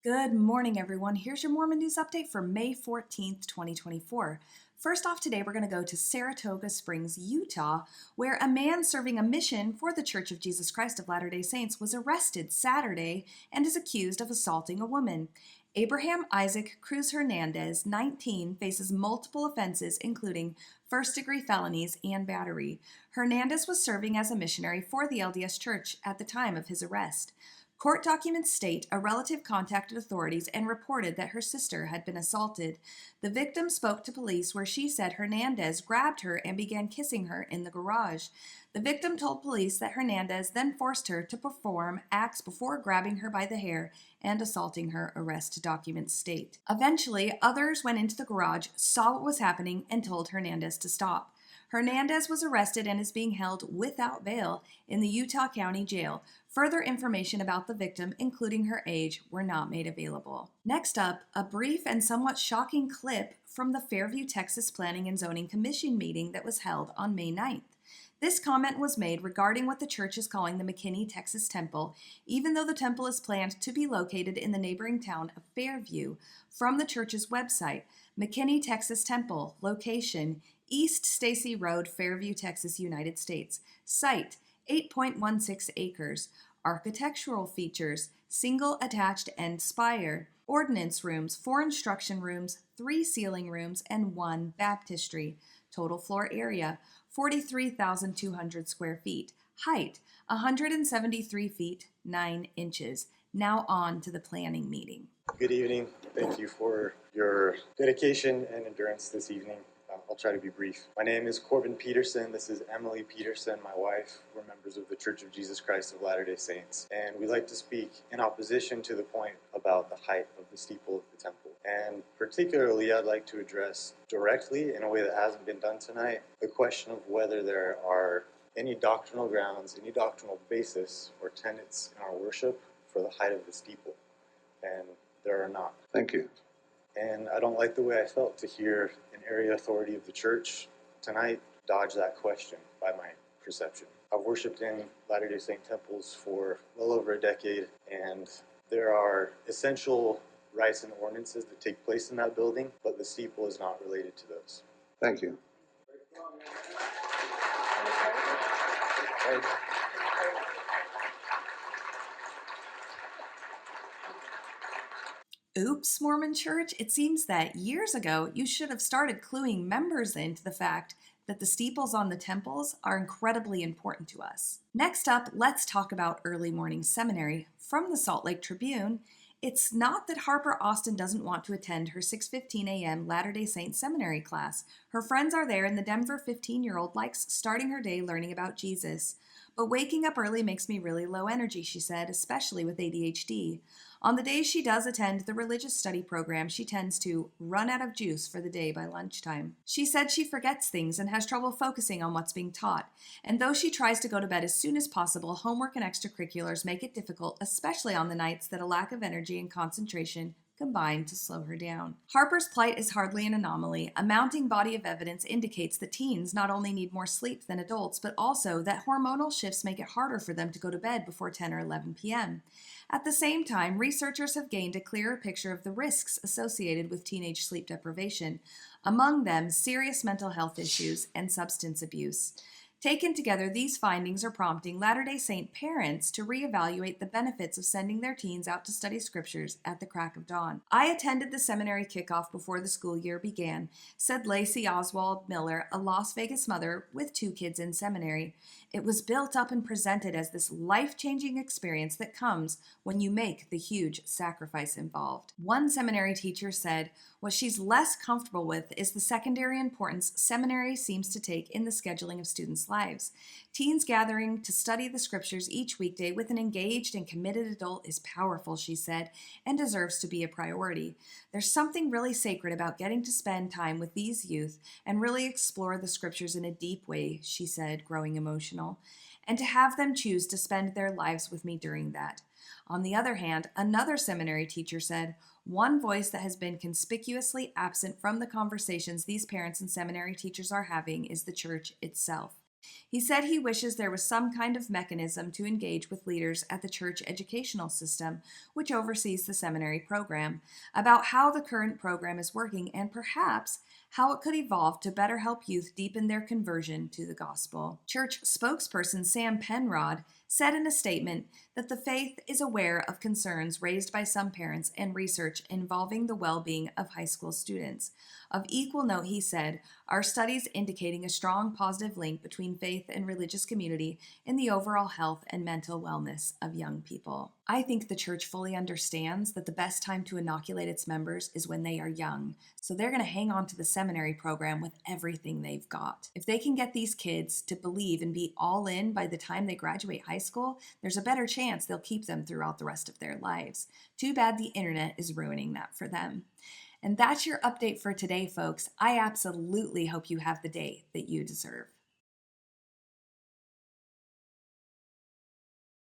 Good morning, everyone. Here's your Mormon news update for May 14th, 2024. First off, today we're going to go to Saratoga Springs, Utah, where a man serving a mission for the Church of Jesus Christ of Latter-day Saints was arrested Saturday and is accused of assaulting a woman. Abraham Isaac Cruz Hernandez, 19, faces multiple offenses, including first-degree felonies and battery. Hernandez was serving as a missionary for the LDS Church at the time of his arrest. Court documents state a relative contacted authorities and reported that her sister had been assaulted. The victim spoke to police where she said Hernandez grabbed her and began kissing her in the garage. The victim told police that Hernandez then forced her to perform acts before grabbing her by the hair and assaulting her, arrest documents state. Eventually, others went into the garage, saw what was happening, and told Hernandez to stop. Hernandez was arrested and is being held without bail in the Utah County Jail. Further information about the victim, including her age, were not made available. Next up, a brief and somewhat shocking clip from the Fairview Texas Planning and Zoning Commission meeting that was held on May 9th. This comment was made regarding what the church is calling the McKinney, Texas Temple, even though the temple is planned to be located in the neighboring town of Fairview. From the church's website, McKinney, Texas Temple, location, East Stacy Road, Fairview, Texas, United States. Site, 8.16 acres. Architectural features, single attached end spire. Ordinance rooms, 4 instruction rooms, 3 ceiling rooms, and 1 baptistry. Total floor area, 43,200 square feet. Height, 173 feet, 9 inches. Now on to the planning meeting. Good evening. Thank you for your dedication and endurance this evening. I'll try to be brief. My name is Corbin Peterson. This is Emily Peterson, my wife. We're members of the Church of Jesus Christ of Latter-day Saints. And we like to speak in opposition to the point about the height of the steeple of the temple. And particularly, I'd like to address directly, in a way that hasn't been done tonight, the question of whether there are any doctrinal grounds, any doctrinal basis or tenets in our worship for the height of the steeple. And there are not. Thank you. And I don't like the way I felt to hear an area authority of the church tonight dodge that question by my perception. I've worshiped in Latter-day Saint temples for well over a decade, and there are essential rites and ordinances that take place in that building, but the steeple is not related to those. Thank you. Oops, Mormon Church, it seems that years ago you should have started cluing members into the fact that the steeples on the temples are incredibly important to us. Next up, let's talk about early morning seminary. From the Salt Lake Tribune, it's not that Harper Austin doesn't want to attend her 6:15 a.m. Latter-day Saint seminary class. Her friends are there, and the Denver 15-year-old likes starting her day learning about Jesus. But waking up early makes me really low energy, she said, especially with ADHD. On the days she does attend the religious study program, she tends to run out of juice for the day by lunchtime. She said she forgets things and has trouble focusing on what's being taught. And though she tries to go to bed as soon as possible, homework and extracurriculars make it difficult, especially on the nights that a lack of energy and concentration combined to slow her down. Harper's plight is hardly an anomaly. A mounting body of evidence indicates that teens not only need more sleep than adults, but also that hormonal shifts make it harder for them to go to bed before 10 or 11 p.m. At the same time, researchers have gained a clearer picture of the risks associated with teenage sleep deprivation, among them serious mental health issues and substance abuse. Taken together, these findings are prompting Latter-day Saint parents to reevaluate the benefits of sending their teens out to study scriptures at the crack of dawn. I attended the seminary kickoff before the school year began, said Lacey Oswald Miller, a Las Vegas mother with 2 kids in seminary. It was built up and presented as this life-changing experience that comes when you make the huge sacrifice involved. One seminary teacher said, what she's less comfortable with is the secondary importance seminary seems to take in the scheduling of students' lives. Teens gathering to study the scriptures each weekday with an engaged and committed adult is powerful, she said, and deserves to be a priority. There's something really sacred about getting to spend time with these youth and really explore the scriptures in a deep way, she said, growing emotional, and to have them choose to spend their lives with me during that. On the other hand, another seminary teacher said, one voice that has been conspicuously absent from the conversations these parents and seminary teachers are having is the church itself. He said he wishes there was some kind of mechanism to engage with leaders at the church educational system, which oversees the seminary program, about how the current program is working and perhaps how it could evolve to better help youth deepen their conversion to the gospel. Church spokesperson Sam Penrod said in a statement that the faith is aware of concerns raised by some parents and research involving the well being of high school students. Of equal note, he said, are studies indicating a strong positive link between faith and religious community in the overall health and mental wellness of young people. I think the church fully understands that the best time to inoculate its members is when they are young, so they're going to hang on to the seminary program with everything they've got. If they can get these kids to believe and be all in by the time they graduate high school, there's a better chance they'll keep them throughout the rest of their lives. Too bad the internet is ruining that for them. And that's your update for today, folks. I absolutely hope you have the day that you deserve.